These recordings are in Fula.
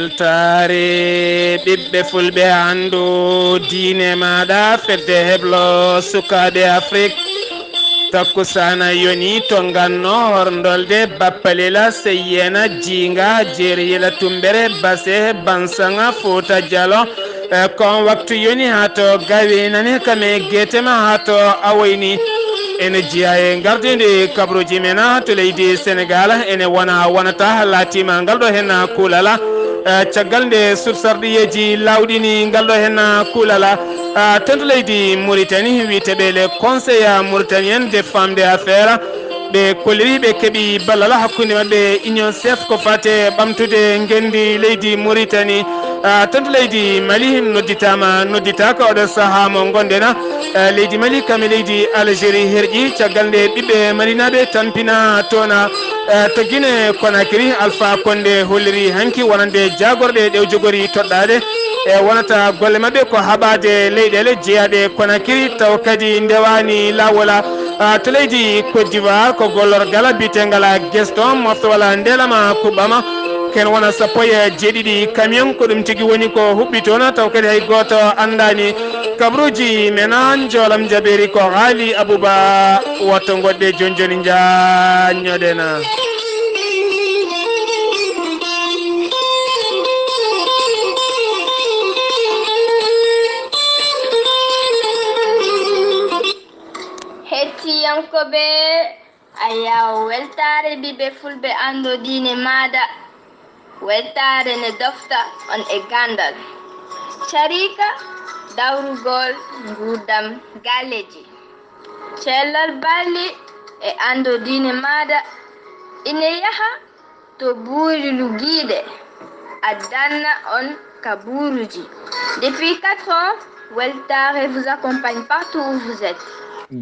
weltare ɓiɓɓe fulɓe andu diine maɗa fedde heblo sukaɓe Afrique takkusana yoni to ganno horndolde bappalela seyyena jinga jeriyela tumbere base bansanga fouta dialo kon waktu yoni hato gawi nani kame guetema hato awoyni ene jiya e gardinde kabruji mena to leydi Sénégal ene wonata latima ngal ɗo hen kulala caggal nde sursarɗiyeji lawɗini ngal ɗo hen kulala tento leydi Mauritanie witeɓe le conseil mauritanien des femmes des affaires ɓe kolliri ɓe keeɓi ballal hakkude mabɓe union chef ko fate ɓamtude gendi leydi Mauritanie tento leydi Mali nodditaka oɗo saaha mo gondena leydi Mali kame leydi Algérie herƴi caggal nde ɓiɓɓe malinaɓe tampina tona to Guinée Conakry Alpha Condé holliri hanki wonande jagorɗe ɗew jogori toɗɗade wonata golle mabɓe ko haɓade leyɗele jeeyaɗe Conakry taw kadi ndewani lawola to leydi Côte d'Ivoire ko gollorgal biyetegala Gaston mofta walla ndelama kuɓɓama ken wona sappo e jeeɗiɗi camion ko ɗum tigui woni ko huɓɓi toon taw kadi hay goto andani kabruji mena jolam jaɓeri ko haali Abouba wotto goɗɗe joni joni jañoɗena hettiyankoɓe ayaw weltare ɓiɓɓe fulɓe ando diine maɗa weltare ne dofta on e gandal carika dawrugol gurdam galleji cellal balli e ando diine maɗa ine yaha to buuri lugiɗe addanna on ka buuruji depuis 4 ans weltare vous accompagne partout où vous êtes.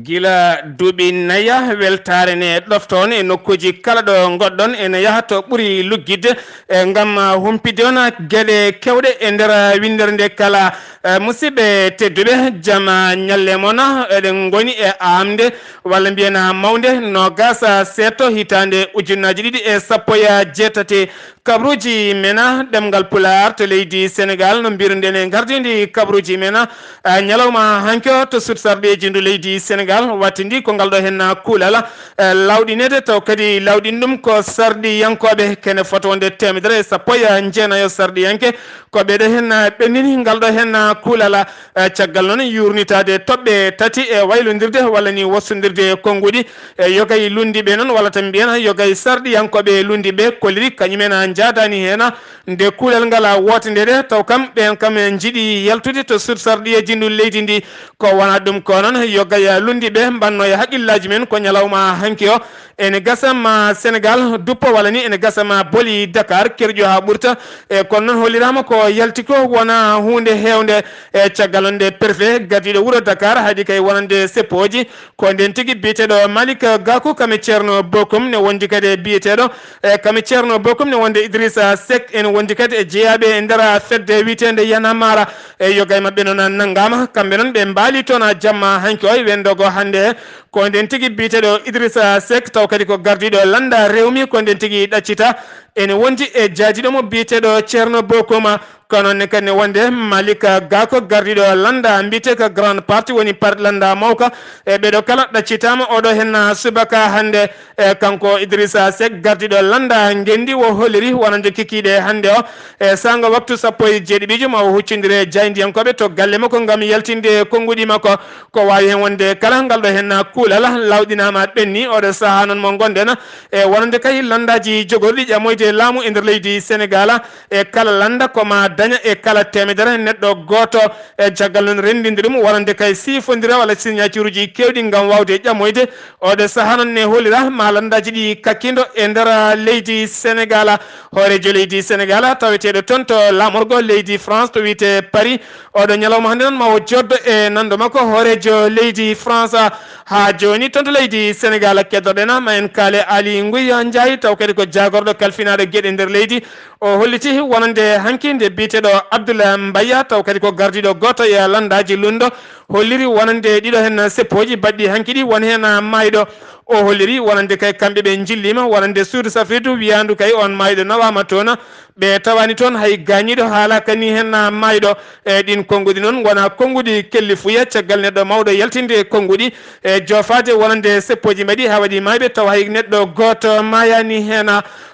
gila duuɓi naya weltare ne ɗofton e nokkuji kala ɗo goɗɗon ene yaha to ɓuuri luggidde gam humpide on gueɗe kewɗe e nder windere nde kala musidɓe tedduɓe jama ñalle moon eɗen goni e amde walla mbiyana mawde no gasa setto hitande ujunnaji ɗiɗi e sappo e jeetati kabruji mena ɗemgal pular to leydi Sénégal no mbiruɗen e gardidi kabruji mena ñalawma hanke o to sutsarɗeji ndu leydi Sénégal wattidi ko ngal ɗo hen kuulala lawɗinede taw kadi lawɗin ɗum ko sarɗiyankoɓe kene fotode temedere e sappo e jeenayo sarɗiyanke ko ɓeɗo hen ɓennini ngal ɗo hen kuulala caggal noon yurnitade toɓɓe tati e waylodirde walla ni wassodirde konnguɗi yogay lundiɓe noon walla tan mbiyana yogay sarɗiyankoɓe lundiɓe kolliri kañumen jadani hen nde kuulal ngal wotodede taw kam ɓen kam jiiɗi yaltude to sursarɗiyeji ndu leydi ndi ko wona ɗum ko noon yogay lundiɓe mbanno e haqqillaji men ko ñalawma hanki o ene gasama Sénégal duppo walla ni ene gasama booli Dakar kerƴo ha ɓurta e kono noon hollirama ko yalti ko wona hunde hewde e caggal nde préfet gardiɗo wuuro Dakar haadi kay wonande seppoji ko nden tigui biyeteɗo Malick Gakou kame ceerno Bokum ne wondi kadi e biyeteɗo kame ceerno Bokum ne wonde Idrissa Seck ene wondi kadi e jeeyaɓe e nder fedde witende Y'en a marre e yogay mabɓe noon nanggama kamɓe noon ɓe mbaali toon jamma hanki o wendogo hande ko nden tigui biyeteɗo Idrissa Seck taw kadi ko gardiɗo landa rewmi ko nden tigui ɗaccita ene wondi e jaajiɗomo biyeteɗo ceerno Bokum kono ne kadi ne wonde Malick Gakou gardiɗo landa mbiyete ko grande partie woni parti landa mawka e ɓeɗo kala ɗaccitama oɗo hen subaka hande e kanko Idrissa Seck gardiɗo landa gendi wo holliri wonande kikiɗe hande o e sanga waktu sappo e jeeɗiɓijo ma o huccidire jaydiyankoɓe to galle makko gam yaltinde konnguɗi makko ko wawi hen wonde kala ngal ɗo hen kuulala lawɗinama ɓenni oɗo saaha noon mo gonɗen e wonande kay landaji jogorɗi ƴamoyde laamu e nder leydi Sénégal e kala landa koma daña e kala temedere neɗɗo goto e caggal noon rendinde ɗum wonande kay sifodira walla signature uji kewɗi gam wawde ƴamoyde oɗo saaha noon ne hollira ma landaji ɗi kakkido e nder leydi Sénégal hoorejo leydi Sénégal taweteɗo toon to lamorgo leydi France to wiyete Paris oɗo ñalawma hande noon ma o joddo e nando makko hoorejo leydi France ha joni toon to leydi Sénégal keddoɗen ma en kaale Ali Ngouille Ndiaye taw kadi ko jagorɗo kalfinaɗo gueɗe nder leydi o holliti wonande hankinde biteɗo Abdoulaye Mbayya taw kadi ko gardiɗo goto e landaji lundo holliri wonande ɗiɗo hen seppoji badɗi hankiɗi won hen mayɗo o holliri wonande kay kamɓe ɓe jillima wonande suudu safridu wiyandu kay on mayɗo nawama toon ɓe tawani toon hay gañiɗo haala kani hen mayɗo e ɗin konguɗi noon wona konguɗi kelli fuya caggal neɗɗo mawɗo yaltinde konguɗi e jofade wonande seppoji mbaɗi ha waɗi mayɓe taw hay neɗɗo goto mayani hen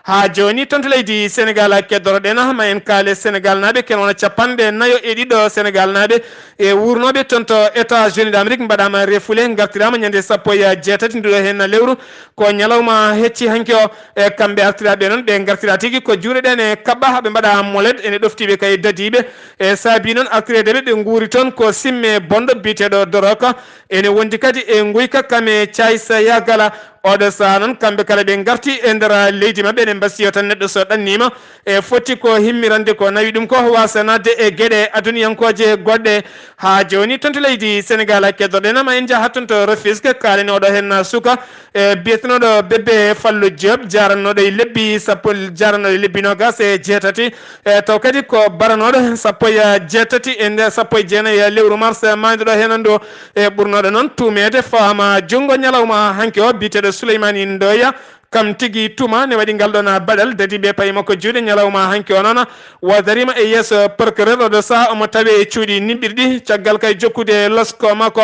ha joni tonto leydi Sénégal keddoroɗen ma en kaale Sénégal naɓe ken wona capanɗe nayo e ɗiɗo Sénégal naɓe e wurnoɓe tonto États-Unis d'Amérique mbaɗama refule gartirama ñande sappo e jeetati nduɗo hen lewru ko ñalawma hecci hanki o e kamɓe artiraɓe noon ɓe gartira tigui ko juuɗe ɗen e kaɓɓa haɓe mbaɗa moled ene ɗoftiɓe kay dadiɓe e saabi noon artiredeɓe ɓe guuri toon ko simme bonɗo biteɗo Doroka ene wondi kadi e guyka kame Thiaïsa Yagala oɗo saha noon kamɓe kala ɓe garti e nder leydi mabɓe ene mbasiyo tan neɗɗo so ɗannima e foti ko himmirande ko nawi ɗum ko wasa nadde e gueɗe aduniyankoje goɗɗe ha joni tonto leydi Sénégal keddoɗen ma en jaaha toon to Rufisque kaleni oɗo hen suka e biyetenoɗo Bébé Fallou Diop jarannoɗo e lebbi sappo jarannoɗo e lebbi nogas e jeetati e taw kadi ko baranoɗo sappo e jeetati e nder sappo e jeenayyi e lewru mars mayduɗo hen ɗo e ɓurnoɗo noon tumede fama junggo ñalawma hanki o biteɗo Souleymani Ndoya kam tigi tuma ne waɗi ngal ɗon baɗal dadi ɓe payi makko juuɗe ñalawma hanki o noon wadarima e yeeso procureur oɗo saha omo tawi e cuuɗi niɓɓirɗi caggal kay jokkude losko makko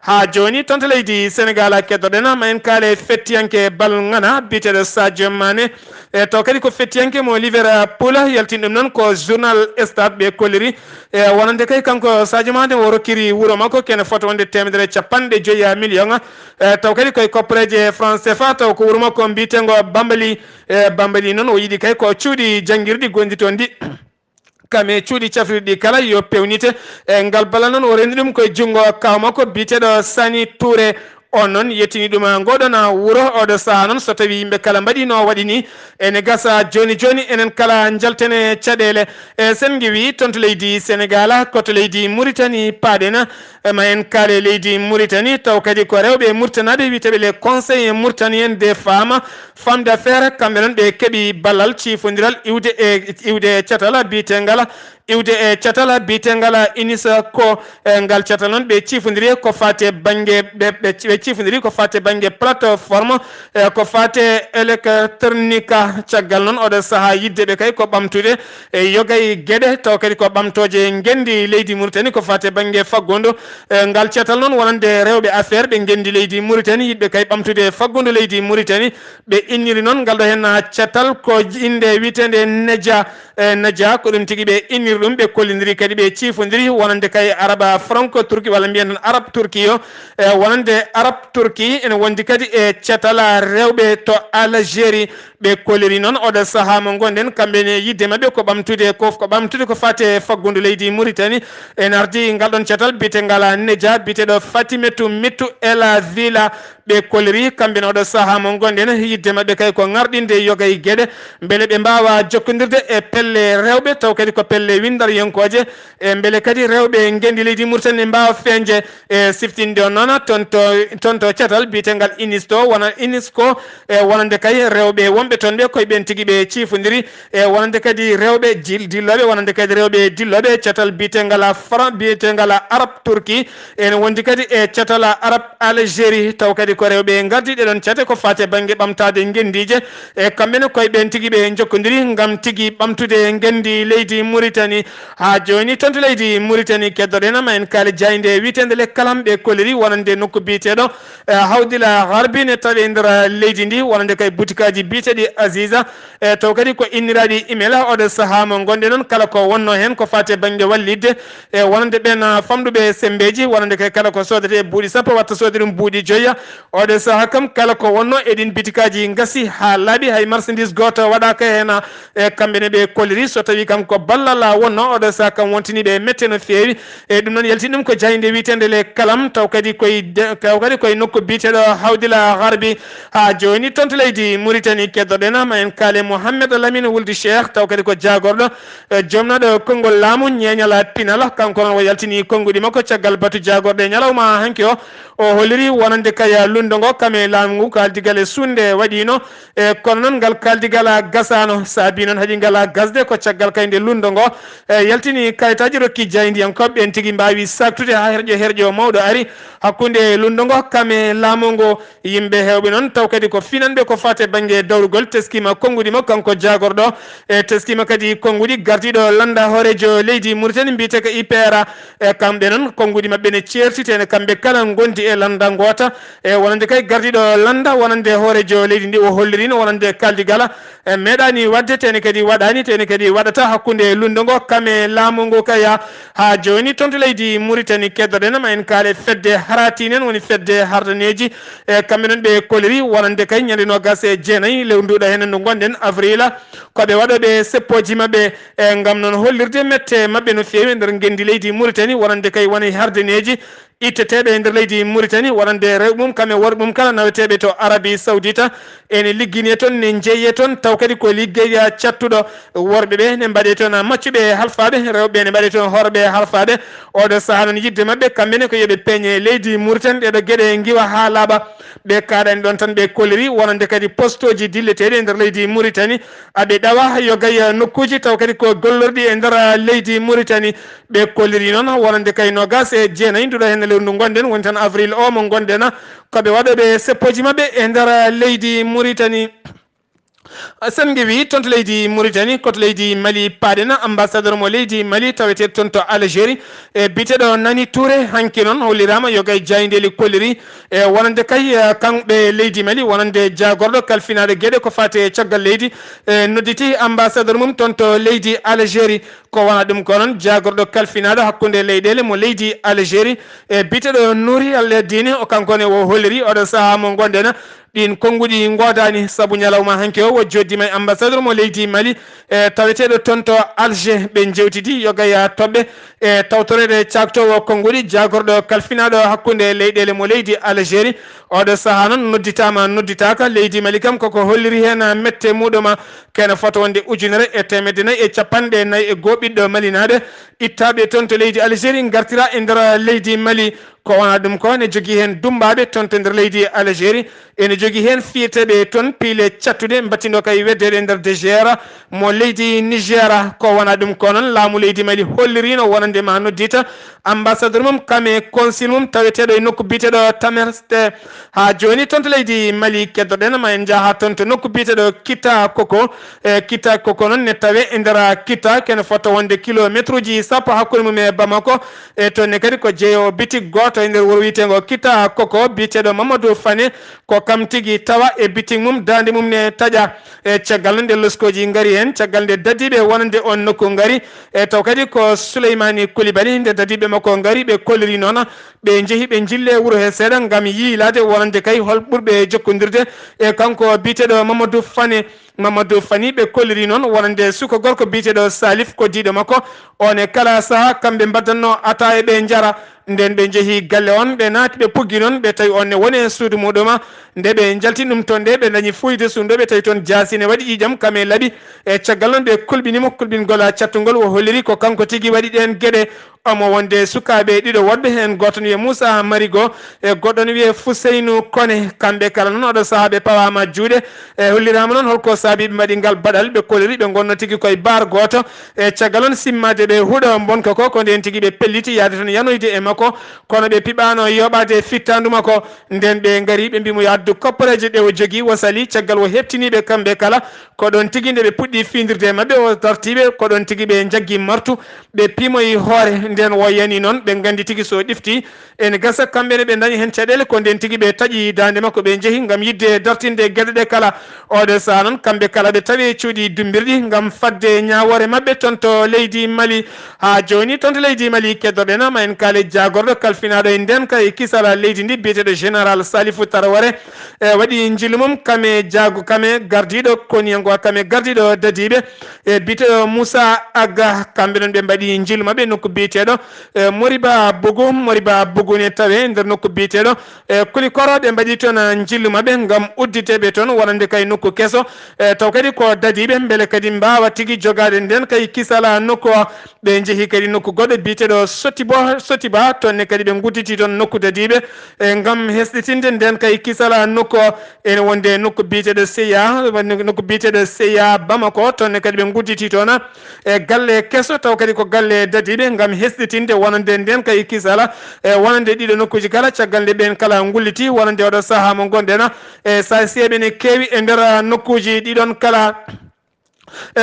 ha joni tonto leydi Sénégal keddoɗen ma en kaale fettiyanke bal ngana biteɗo Sadio Mané e taw kadi ko fettiyanke mo Liverpool yaltin ɗum noon ko journal Stade ɓe kolliri e wonande kay kanko Sadio Mané o rokkiri wuuro makko kene foto wonde 150 million taw kadi koye koppareje France CFA taw ko wuuro makko mbitengo Bambali Bambali noon o yiiɗi kay ko cuuɗi janguirɗi gondi toon ɗi kame cuuɗi cafrirɗi kala yo pewnite e ngal bala noon o rendi ɗum koye junggo kaw makko biteɗo Sani Touré on noon yettini ɗum ngoɗon wuuro oɗo saha noon so tawi yimɓe kala mbaɗi no waɗi ni ene gasa joni joni enen kala jaltene caɗele e sen giwi tonto leydi Sénégal koto leydi Mauritanie paaɗen ma en kaale leydi Mauritanie taw kadi ko rewɓe murtanaɓe witeɓe les conseils mauritaniens des femmes d'affaires kamɓe noon ɓe keeɓi ballal cifodiral iwde catal bitengal iwde e catal bitengal inisa ko ngal catal noon ɓe cifodiri ko fate banggue ɓe cifodiri ko fate banggue plateforme ko fate électronique caggal noon oɗo saaha yiddeɓe kay ko ɓamtude e yogay gueɗe taw kadi ko ɓamtoje gendi leydi Mauritanie ko fate banggue faggodu ngal catal noon wonande rewɓe affaire ɓe gendi leydi Mauritanie yidɓe kay ɓamtude faggodu leydi Mauritanie ɓe inniri noon ngal ɗo hen catal ko inde witende Nadia ko ɗum tigui ɓe inniri ɗum ɓe kollidiri kadi ɓe cifodiri wonande kay araba franco turki walla mbiyen arab turki o wonande arab turki ene wondi kadi e catal rewɓe to Algérie ɓe kolliri noon oɗo saaha mo gonɗen kamɓene yidde mabɓe ko ɓamtude ko fate faggudu leydi Mauritanie en ardi ngal ɗon catal bitegal Nadia biteɗo Fatimetou Mittou Ela Villa ɓe kolliri kamɓene oɗo saaha mo gonɗen yidde mabɓe kay ko garɗinde yogay gueɗe beele ɓe mbawa jokkodirde e pelle rewɓe taw kadi ko pelle windar yenkoje e beele kadi rewɓe gendi leydi Mauritanie mbawa feñde e siftinde o noon tonto catal bitegal Inisto wona Inisco e wonande kay rewɓe wonɓe toon ɓe koye ɓen tigui ɓe cifodiri e wonande kadi rewɓe dilloɓe wonande kadi rewɓe dilloɓe catal bitegal arab turki ene wondi kadi e catal arab Algérie taw kadi ko rewɓe gardi ɗeɗon cate ko fate banggue ɓamtade gendije e kamɓene koye ɓen tigui ɓe jokkodiri gam tigui ɓamtude gendi leydi Mauritanie ha joni tonto leydi Mauritanie keddoɗen ma en kaali jayde witende le kalam ɓe kolliri wonande nokku biteɗo hawdila harbi ne tawi nder leydi ndi wonande kay boutique aji biteɗi Aziza taw kadi ko inniraɗi email oɗo saaha mo gonɗe noon kala ko wonno hen ko fate banggue wallidde e wonande ɓen famɗuɓe sembeji wonande kay kala ko sodete buuɗi sappo watta sode ɗum buuɗi joyya oɗo saaha kam kala ko wonno eɗin boutique aji gasi ha laaɓi hay marchandise goto waɗaka hen e kamɓene ɓe kolliri so tawi kam ko ballal wonno oɗo sa kam wontini ɓe mette no feewi e ɗum noon yaltini ɗum ko jayde witende le kalam taw kadi koye nokku biteɗo hawdila harbi ha joni toon to leydi Mauritanie keddoɗen ma en kaale Mouhamed Lamine Wuldi Cheikh taw kadi ko jagorɗo jomnaɗo konngol laamu ñeñala pinal kanko noon o yaltini konnguɗi makko caggal batu jagorɗo e ñalawma hanki o holliri wonande kaya lundo ngo kame laamu ngu kaldigal e sunde waɗino e kono noon ngal kaldigal gasano saabi noon haɗi ngala gasde ko caggal kayde lundo ngo yaltini kayitaji rokki jaydiyankoɓe en tigui mbawi saktude ha herƴo mawɗo ari hakkude lundo ngo kame laamu ngo yimɓe hewɓe noon taw kadi ko finanɓe ko fate banggue dawrugol teskima konngudi makko kanko jagorɗo e teskima kadi konngudi gardiɗo landa horejo leydi Mauritanie mbiyete ko IPR e kamɓe noon konngudi mabɓe ne certitene kamɓe kala gondi e landa gota e wonande kay gardiɗo landa wonande horejo leydi ndi o hollirino wonande kaldigala e meeɗani wadde tene kadi waɗani tene kadi waɗata hakkude lundo ngo kame laamu ngo kaya ha joni toon to leydi Mauritanie keddoɗen ma en kaale fedde haratinen woni fedde hardaneji e kamɓe noon ɓe koliri wonande kay ñande nogas e jeenayyi lewduɗo hen ndu gonɗen avril koɓe waɗoɓe seppoji mabɓe e gam noon hollirde mette mabɓe no fewi nder gendi leydi Mauritanie wonande kay woni hardaneji itteteɓe e nder leydi Mauritanie wonande rewɓe mum kamɓe worɓe mum kala naweteɓe to Arabie Saoudita ene liggine toon ne jeeye toon taw kadi ko liggeya cattuɗo worɓeɓe ne mbaɗe toon maccuɓe halfaɓe rewɓe ne mbaɗe toon hoorɓe halfaɓe oɗo saaha noon yidde mabɓe kamɓene ko yooɓe peeñe leydi Mauritanie ɗeɗo gueɗe giwa ha laaɓa ɓe kaɗani ɗon tan ɓe koliri wonande kadi poste uji dilleteɗi e nder leydi Mauritanie aɓe ɗawa yo gay nokkuji taw kadi ko gollorɗi e nder leydi Mauritanie ɓe koliri noon wonande kay nogas e jeenayyi nduɗo hen lewru gonɗen woni tan avril o mo gonɗen koɓe waɗoɓe seppoji mabɓe e nder leydi Mauritanie sen gewi toon to leydi Mauritanie koto leydi Mali paaɗen ambassadeur mo leydi Mali tawete toon to Algérie e biteɗo Nani Touré hanki noon hollirama yo gay jayideli kolliri e wonande kay kamɓe leydi Mali wonande jagorɗo kalfinaɗo gueɗe ko fate caggal leydi e nodditi ambassadeur mum toon to leydi Algérie ko wona ɗum ko noon jagorɗo kalfinaɗo hakkude leyɗele mo leydi Algérie e biteɗo Nouri Allah Dine o kankone o holliri oɗo saaha mo gonɗen ɗin konnguɗi godani saabu ñalawma hanke o joddima e ambassadeur mo leydi Mali e taweteɗo toon to Alger ɓe jewtidi yo gaya toɓɓe e tawtorede caktowo konnguɗi jagorɗo kalfinaɗo hakkude leyɗele mo leydi Algérie oɗo saaha noon nodditama nodditaka leydi Mali kam koko holliri hen mette muɗuma kene foto wonde ujunere e temedde nayyi e capanɗe nayyi e goho ɓiɗɗo malinaɓe ittaɓe toon to leydi Algérie gartira e nder leydi Mali ko wona ɗum ko ne jogui hen dumbaɓe toon to nder leydi Algérie ene jogui hen fiyeteɓe toon piile cattude mbattido kay weddede e nder DGR mo leydi Niger ko wona ɗum ko noon laamu leydi Mali hollirino wonande ma noddita ambassadeur mum kame consul mum taweteɗo e nokku biteɗo Tamerste ha joni toon to leydi Mali keddoɗen ma en jaaha toon to nokku biteɗo Kita Koko e Kita Koko noon ne tawe e nder Kita kene foto wonde kilométre uji sappo hakkude mum e Bamako e toon ne kadi ko jeeyo bitik goto e nder wuro wiyetego Kita Koko biteɗo Mamadou Fane ko kam tigui tawa e bitik mum dande mum ne taƴa e caggal nde loskoji gari hen caggal nde dadiɓe wonande on nokku gari e taw kadi ko Souleymani Coulibaly nde dadiɓe makko gari ɓe kolliri noon ɓe jeehi ɓe jille wuuro he seeɗa gam yiilade wonande kay hol ɓurɓe jokkodirde e kanko biteɗo Mamadou Fani ɓe kolliri noon wonande suko gorko biteɗo Salif ko diɗo makko on e kala saaha kamɓe mbaddanno ata e ɓe jara nden ɓe jeehi galle on ɓe naati ɓe puggi noon ɓe tawi on ne woni e suudu muɗum nde ɓe jalti ɗum toon nde ɓe dañi fuyde suudu ɓe tawi toon jasine waɗi ƴiƴam kame laaɓi e caggal noon ɓe kulɓinimo kulɓingol cattugol o holliri ko kanko tigui waɗi ɗen gueɗe omo wonde sukaɓe ɗiɗo woɗɓe hen goto ne wiye Moussa Marigo e goɗɗo ne wiye Fousseynou Kone kamɓe kala noon oɗo saaha ɓe pawama juuɗe e hollirama noon holko saabi ɓe mbaɗi ngal baɗal ɓe kolliri ɓe gonno tigui koye bar goto e caggal on simmade ɓe huuɗo bonka ko nden tigui ɓe pelliti yaade toon yanoyde e makko kono ɓe piɓano yoɓade fittandu makko nden ɓe gaari ɓe mbimo yo addu koppareje ɗe o jogui o sali caggal o heɓtiniɓe kamɓe kala ko ɗon tigui nde ɓe puɗɗi findirde e mabɓe o dartiɓe ko ɗon tigui ɓe jaggui martu ɓe pimoyi hoore nden wo yani noon ɓe gandi tigui so ɗifti ene gasa kamɓene ɓe dañi hen caɗele ko nden tigui ɓe taaƴi dande makko ɓe jeehi gam yidde dartinde gueɗe ɗe kala oɗo saaha noon kambe kala be tawi cuudi dumbirdi ngam fadde nyaawore mabbe tonto leydi Mali ha joni tonto leydi Mali keddodena ma en kale jagordo kalfinado nden kay kisala leydi ndi biyeteɗo général Salifou Taraware waɗi njilumum kame jago kame gardiɗo koniyango kame gardiɗo dadiɓe biyeteɗo Moussa Aga kamɓe ɗon ɓe mbaɗi njilumaɓe nokku biyeteɗo Moriba Bougou ne tawe nder nokku biyeteɗo Kulikoro ɓe mbaɗi toon njillumaɓe ngam udditeɓe toon wonande kay nokku keso taw kadi ko dadiɓe beele kadi mbawa tigui jogade nden kay kisala nokku ɓe jeehi kadi nokku goɗɗo biyeteɗo Sotiba tonne kadi ɓe gudditi toon nokku dadiɓe ngam hesɗitinde nden kay kisala nokku ene wonde nokku biyeteɗo Seya Bamako tonne kadi ɓe gudditi toon galle keso taw kadi ko galle dadiɓe ngam hesɗitinde wonande nden kay kisala wonande ɗiɗo nokkuji kala caggal nde ɓen kala gulliti wonande oɗo saaha mo gonɗen sa seeɓe ne kewi e nder nokkuji ɗiɗon kala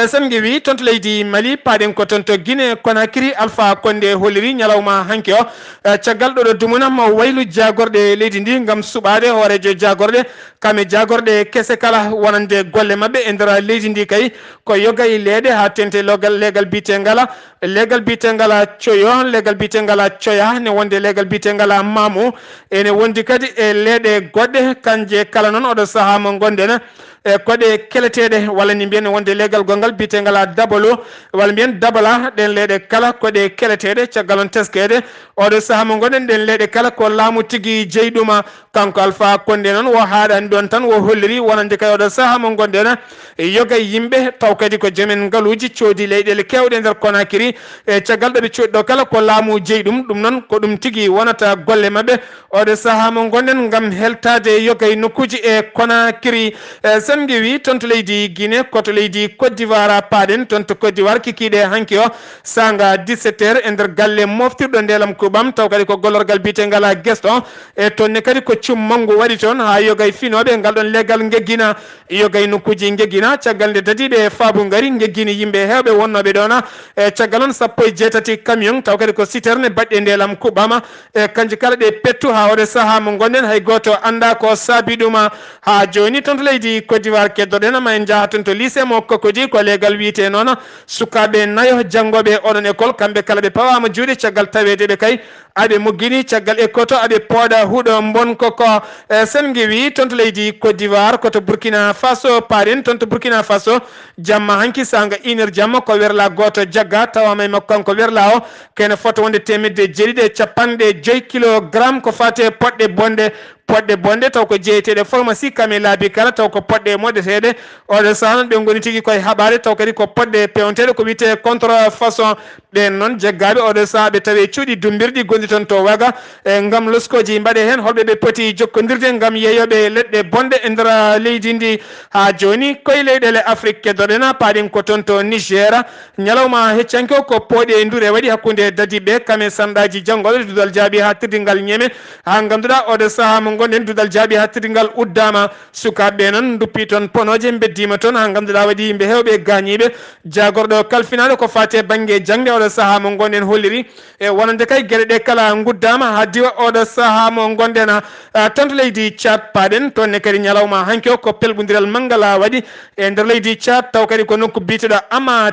sen wi tonto leydi Mali paɗen ko tonto Guinée Conakry Alpha Condé holliri ñalawma hanki o caggal ɗo dumuna mo waylu jagorɗe leydi ndi ngam suɓade hoorejo jagorɗe kame jagorɗe kese kala wonande golle mabɓe e nder leydi ndi kay ko yogay leede ha tente legal bitengala coyo legal bitengala coya ne wonde legal bitengala mamu ene wondi kadi e leeɗe goɗɗe kanje kala noon oɗo saaha mo gonɗen koɗe keleteɗe walla ni mbiyen wonde legal gongal bitengala dabalo walla mbiyen dabala ɗen leeɗe kala koɗe keleteɗe caggal on teskede oɗo saaha mo gonɗen ɗen leeɗe kala ko laamu tigui jeyɗuma kanko Alpha Condé noon wo haɗani ɗon tan wo holliri wonande kay oɗo saaha mo gonɗen yogay yimɓe taw kadi ko joomen ngaaluji coodi leyɗele kewɗe nder Conakry caggal ɗo ɓe coodi ɗo kala ko laamu jeyɗum ɗum noon ko ɗum tigui wonata golle mabɓe oɗo saaha mo gonɗen ngam heltade yogay nokkuji e Conakry sen wi tonto leydi Guinée koto leydi Côte d'Ivoire paɗen tonto Côte d'Ivoire kikiɗe hanki o sanga 17h e nder galle moftirɗo ndelam kuɓam taw kadi ko gollorgal bitengala Gaston e tonne kadi ko cummangu waɗi toon ha yogay finoɓe ngal ɗon leggal geggina yogay nokkuji geggina caggal nde dadiɓe faabu ngari geggini yimɓe hewɓe wonnoɓe ɗona e caggal on 17 camion taw kadi ko citerne baɗɗe ndelam kuɓama e kanji kala ɗe pettu ha oɗo saaha mo gonɗen hay goto anda ko saabi ɗuma ha joni tonto leydi Côte d'Ivoire keddoɗen ma en jaha toon to lycée mo Cocody ko legal wiyete noon sukaɓe nayo janggoɓe oɗon école kamɓe kala ɓe pawama juuɗe caggal tawedeɓe kay aɓe moggini caggal ekkoto aɓe pooɗa huuɗo bonko ko sen wi toon to leydi Côte d'Ivoire koto Burkina Faso paɗen toon to Burkina Faso jamma hanki sanga 1h jamma ko werla goto jagga tawama e makko kanko werla o kene foto wonde 1.750 kilogramme ko fate poɗɗe bonde taw ko jeeyeteɗe pharmacie kame laabi kala taw ko poɗɗe moɗeteɗe oɗo sahan ɓe goni tigui koye haɓare taw kadi ko poɗɗe pewteɗe ko wiyete contrefaçon ɓen noon jaggaɓe oɗo saha ɓe tawi cuuɗi dumbirɗi gondi toon to waga ngam loskoji mbaɗe hen holɓe ɓe poti jokkodirde ngam yeeyoɓe leɗɗe bonde e nder leydi ndi ha joni koye leyɗele Afrique keddoɗena paɗen ko toon to Niger ñalawma heccanke o ko pooɗe ndure waɗi hakkude dadiɓe kame sanɗaji janggoɓe dudal jaaɓi ha tirdingal ñeme ha ganduɗa oɗo saaha mo gonɗen dudal jaaɓi ha tirdingal uddama sukaɓe noon duppi toon ponoje beddima toon ha ganduɗa waɗi yimɓe hewɓe gañiɓe jagorɗo kalfinaɗo ko fate banggue jangde oɗo saaha mo gonɗen holliri e wonande kay gueɗe ɗe kala guddama ha diwa oɗo saaha mo gonɗen tonto leydi Tchad paɗen tonne kadi ñalawma hanki o ko pelɓodiral mangala waɗi e nder leydi Tchad taw kadi ko nokku biteɗo Amma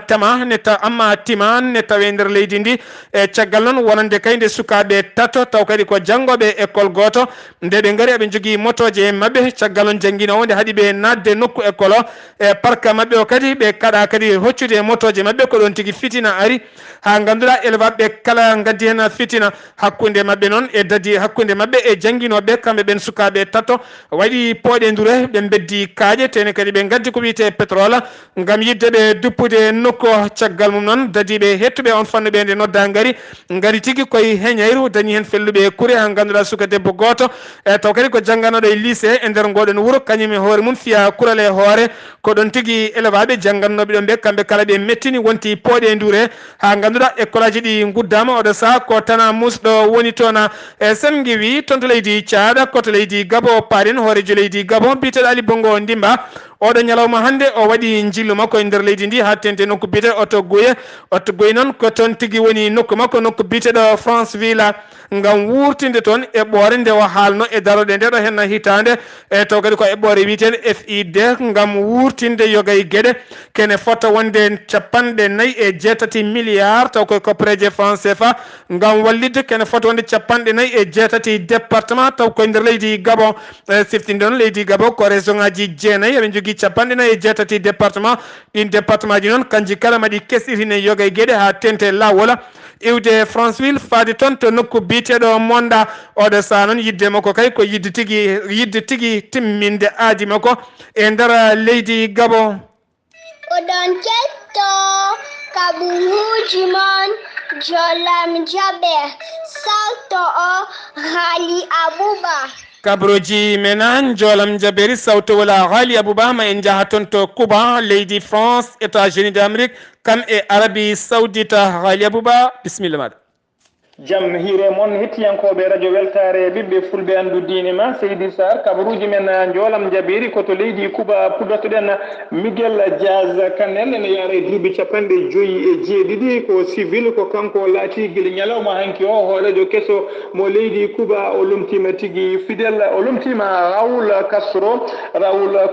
Tima ne tawe nder leydi ndi e caggal noon wonande kay nde sukaɓe tato taw kadi ko janggoɓe école goto nde ɓe gari eɓe jogui motoje mabɓe caggal on jangguino wonde haaɗi ɓe nadde nokku école o e parka mabɓe o kadi ɓe kaɗa kadi hoccude motoje mabɓe ko ɗon tigui fitina ari ha ganduɗa élevage ɓe kala gaddi hen fitina hakkude mabɓe noon e dadi hakkude mabɓe e jangguinoɓe kamɓe ɓen sukaɓe tato waɗi pooɗe ndure ɓe beddi kaaƴe tene kadi ɓe gaddi ko wiyete pétrole ngam yidde ɓe duppude nokku caggal mum noon dadiɓe hettuɓe on fanno ɓe nde nodda ngari tigui koye heñayru dañi hen felluɓe kuure ha ganduɗa suka debbo goto e taw kadi ko jangganoɗo e lycée e nder ngoɗon wuuro kañum e hoore mum fiya kural e hoore ko ɗon tigui élevaɓe janggannoɓe ɗon ɓe kamɓe kala ɓe mettini wonti pooɗe ndure ha ganduɗa école aji ɗi guddama oɗo saaha ko tana musɗo woni toon sen ngiwi toon to leydi Tchad koto leydi Gabon paaren hoorejo leydi Gabon biteɗo Ali Bongo Ndimba oɗo ñalawma hannde o waɗi jillu makko e nder leydi ndi ha tente nokku bite Otto Gueye noon ko toon tigui woni nokku makko nokku biteɗo Franceville ngam wurtinde toon eɓɓore nde o haalno e daroɗe ndeɗo hen hitande e taw kadi ko eɓɓore wiitede FID ngam wurtinde yogay gueɗe kene fotta wonde 4.6 milliards taw koye koppareje franc CFA ngam wallidde kene fota wonde 4.6 département taw koye nder leydi Gabon siftinde noon leydi Gabon ko région ngaji 9 eɓe jogui 4.6 département ɗin département ji noon kanji kala maɗi kesɗitine yogay gueɗe ha tente lawola iwde Franceville faade toon to nokku biteɗo Monda oɗo saha noon yidde makko kay ko yidde tigui timminde aadi makko e nder leydi Gabon. Oɗon ketto kaɓuruji mon jolam jaɓe sawto o Haali Abouba. kabroji menan jolam jaberi sawto wala Haali Abouba ma en jaha toon to Cuba leydi France États-Unis d'Amérique kam e Arabie Saoudite Haali Abouba bisimilla maɗa. jam hiire moon hettiyankoɓe radio weltare ɓiɓɓe fulɓe andu diine ma Seydi Sarr kabaruji men joolam jabiri koto leydi Cuba puddotoɗen Miguel Diaz Canel ene yaara e duuɓi 5 ko civil ko kanko laati guila ñalawma hanki o hoolejo kesso mo leydi Cuba o lomtima tigui fidèle o lomtima Raoul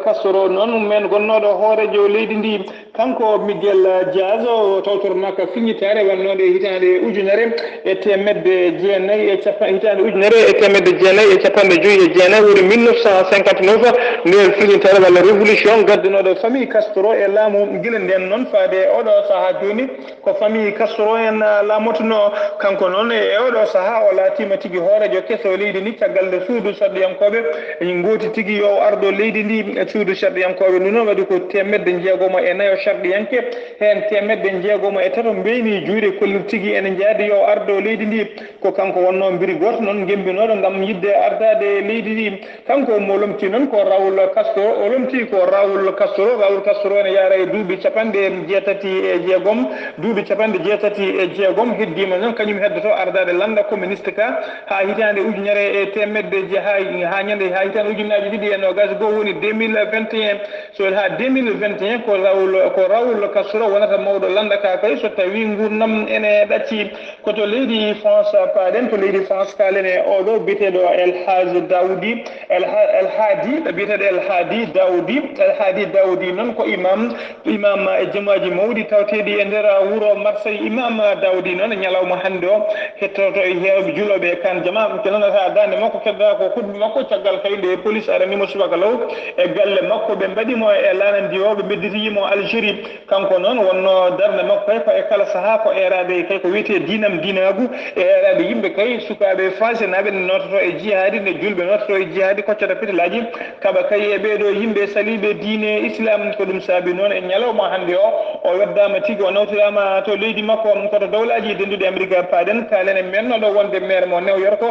Castro noon men gonnoɗo hoorejo leydi ndi kanko Miguel Diaz o tawtornaka fiñitare wannode hitande ujunere e temedde jeenayyi e capanɗe hitande ujunere e temedde jeenayyi e capanɗe joyyi e jeenayyi woni 1959 nder filintere walla révolution gaddunoɗo famille Castro e laamu guila nden noon faade oɗo saaha joni ko famille Castro en laamotono kanko noon e oɗo saaha o laatima tigui hoorejo kesso leydi ndi caggal nde suudu sarɗiyankoɓe gooti tigui yo arɗo leydi ndi e suudu sarɗiyankoɓe ɗum noon waɗi ko 104 sarɗiyanke hen 103 mbeyni juuɗe kollir tigui ene jaadi yo arɗo leydi ndi ko kanko wonno mbiri goto noon gembinoɗo gam yidde ardade leydi ndi kanko mo lomti noon ko Raoul Castro o lomti ko Raoul Castro ene yaara e duuɓi 67 duuɓi 67 heddima noon kañum heddoto ardade landa communiste ka ha hitande ujunere e temedde ha ñande ha hitande ujunaji ɗiɗi e nogas goho woni 2021 so ha 2021 ko Raoul Castro wonata mawɗo landa ka kay so tawi gurdam ene ɗacci koto leydi France paɗen to leydi France kalen e oɗo biteɗo El Hadi Daoudi noon ko imam e jamaji mawɗi tawteɗi e nder wuuro Marseille imam Daoudi noon ñalawma hande o hettoto e hewɓe juloɓe kan jama ko noon ha dande makko kedda ko hudɓe makko caggal kayde police aranimo subaka law e galle makko ɓe mbaɗimo e lanandi o ɓe bedditimo Algérie kanko noon wonno darde makko kay ko e kala saaha ko erade kay ko wiyete dinagu e erade yimɓe kay sukaɓe français naɓe ne nototo e jihadi ne julɓe nototo e jihadi koccata pitelaji kaɓa kay e ɓeɗo yimɓe saliɓe diine islam ko ɗum saabi noon e ñalawma hande o weddama tigui o nawtirama to leydi makko koto dawlaji denduɗe Amérique paɗen kalen e mennoɗo wonde maire mo New York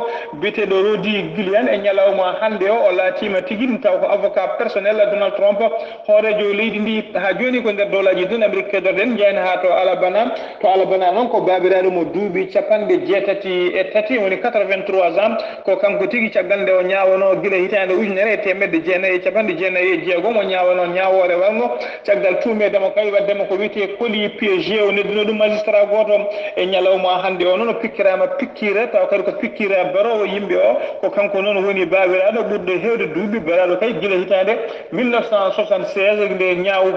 biteɗo Rodi Guilian e ñalawma hande o laatima tigui taw ko avocat personnel Donald Trump hoorejo leydi ndi ha joni ko nder dawlaji den Amérique kedorɗen jeyna ha to Alabama noon ko babiraɗo mo duuɓi 83 woni 83 ans ko kanko tigui caggal nde o ñawano guila hitande ujunere e temedde jeenayyi e capanɗe jeenayyi e jeegom o ñawano ñawore wango caggal tumedemo kay waddemo ko wiyete colis piégé o neddino ɗum magistrat goto e ñalawma hande o noon o pikkirama pikkira taw kadi ko pikkira barowo yimɓe o ko kanko noon woni babiraɗo ɓurɗo hewde duuɓi baraɗo kay guila hitande 1976 nde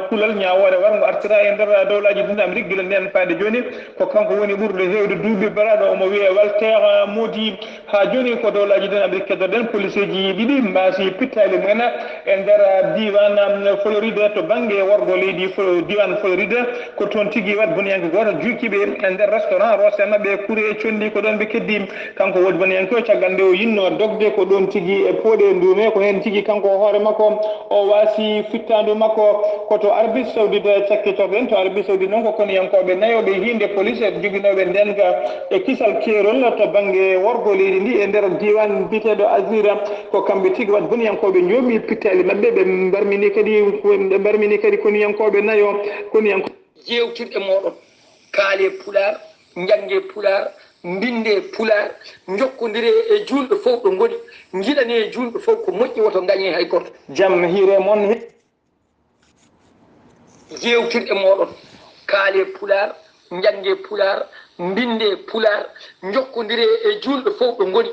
kulal ñawore wargo artira e nder dawlaji dun Amérique guila nden faade joni ko kanko woni ɓurɗo hewde duuɓi baraɗo omo wiye Walter Modi ha joni ko dawlaji den Amérique keddoɗen police ji ɗiɗi mbasi pittali mumen e nder diwan Floride to banggue worgo leydi diwan Floride ko toon tigui wat boniyanke goto jukkiɓe e nder restaurant rose mabɓe kuuri e condi ko ɗon ɓe keddi kanko woni boniyanke o caggal nde o yinno dogde ko ɗon tigui e pooɗe ndume ko hen tigui kanko hoore makko o wasi fittandu makko koto Arabie Saoudite cakkitorɗen to Arabie Saoudite noon ko koniyankoɓe nayoɓe hinde police e joguinoɓe ndenka e kisal kerol to banggue worgo leydi ndi e nder diwan biteɗo Azira ko kamɓe tigui wat boniyankoɓe joomi pittali mabɓe ɓe mbarmini kadi koniyankoɓe nayo jewtirɗe moɗon kaale pular jangge pular mbinde pular jokkodire e julɓe fof ɗo ngoni jiɗani e julɓe fof ko moƴƴi woto gañe hay goto jaam hiire moon jewtirɗe moɗon kaale pular jange pular mbinde pular jokkodire e julɓe fof ɗo ngoni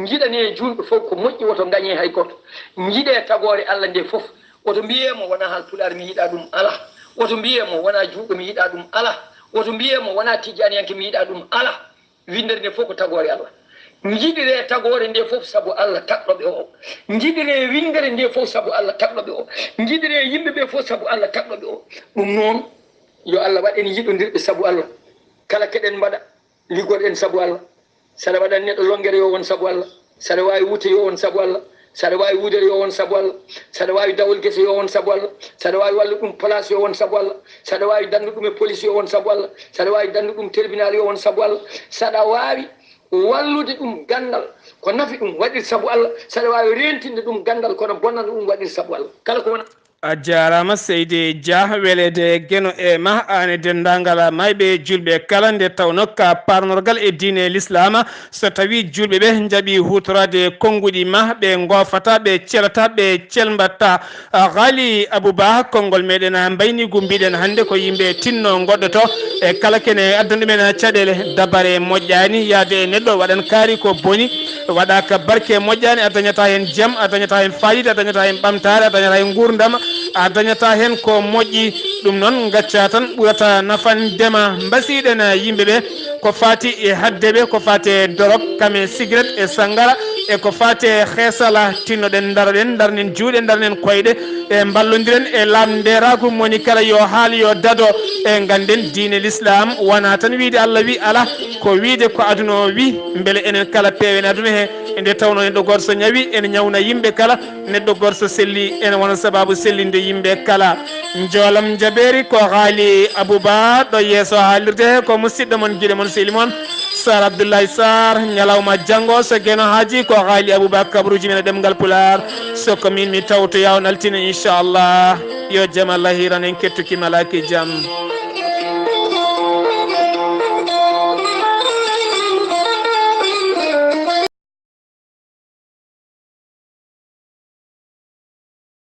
jiɗani e julɓe fof ko moƴƴi woto gañe hay goto jiiɗe tagore Allah nde fof woto mbiyemo wona hal pular mi yiɗa ɗum ala woto mbiyemo wona juuɗo mi yiɗa ɗum ala woto mbiyemo wona tijaniyanke mi yiɗa ɗum ala windere nde fof ko tagore Allah jiɗire tagore nde fof saabu Allah taɓɗoɓe o jiɗire windere nde fof saabu Allah taɓɗoɓe o jiɗire yimɓeɓe fof saabu Allah taɓɗoɓe o ɗum noon yo Allah waɗen yiɗodirɓe saabu Allah kala keɗen mbaɗa liggoɗen saabu Allah saɗa waɗan neɗɗo longere yo won saabu Allah saɗa wawi wuute yo won saabu Allah saɗa wawi wudere yo won saabu Allah saɗa wawi dawol guese yo won saabu Allah saɗa wawi wallu ɗum place yo won saabu Allah saɗa wawi dandu ɗum e police yo won saabu Allah saɗa wawi dandu ɗum tribunal yo won saabu Allah saɗa wawi wallude ɗum gandal ko nafi ɗum waɗir saabu Allah saɗa wawi rentinde ɗum gandal kono bonnana ɗum waɗir saabu Allah kala ko wona a jarama Seydi Dia welede geno e ma ane dendagal mayɓe julɓe kala nde tawno ka parnorgal e diine l'islam so tawi julɓe ɓe jaaɓi hutorade konnguɗi ma ɓe gofata ɓe celata ɓe celmbatta Ghali Abouba konngol meɗen mbaynigu mbiɗen hannde ko yimɓe tinno goɗɗoto e kala kene addana ɗumen caɗele dabare moƴƴani yaade e neɗɗo waɗan kaari ko boni waɗaka barke moƴƴani a dañata hen jaam a dañata hen fayida a dañata hen ɓamtare a dañata hen gurdam a dañata hen ko moƴƴi ɗum noon gacca tan ɓurata nafandema mbasiɗen yimɓeɓe ko fati e haddeɓe ko fati e dorog kame cigarette e sangara e ko fati e heesala tinnoɗen daroɗen darnen juuɗe darnen koyɗe e ballodiren e lamderaku moni kala yo haal yo dado e ganden diine l'islam wona tan wiide Allah wi ala ko wiide ko aduna o wi beele enen kala peewen aduna he nde tawno neɗɗo goto so ñawi ene ñawna yimɓe kala neɗɗo goto so selli ene wona sababu sellinde yimɓe kala joolam jaɓeri ko Ghali Abouba ɗo yeeso haalirde ko musidɗo mon guiɗe mon sehli moon Sar Abdoullahi Sar ñalawma janggo so gueno haaji ko Ghali Abouba kabruji men e ɗemgal Pular soko min mi tawto yawnaltina inchallah yo jaam Allah hiran en kettukima alaki jaam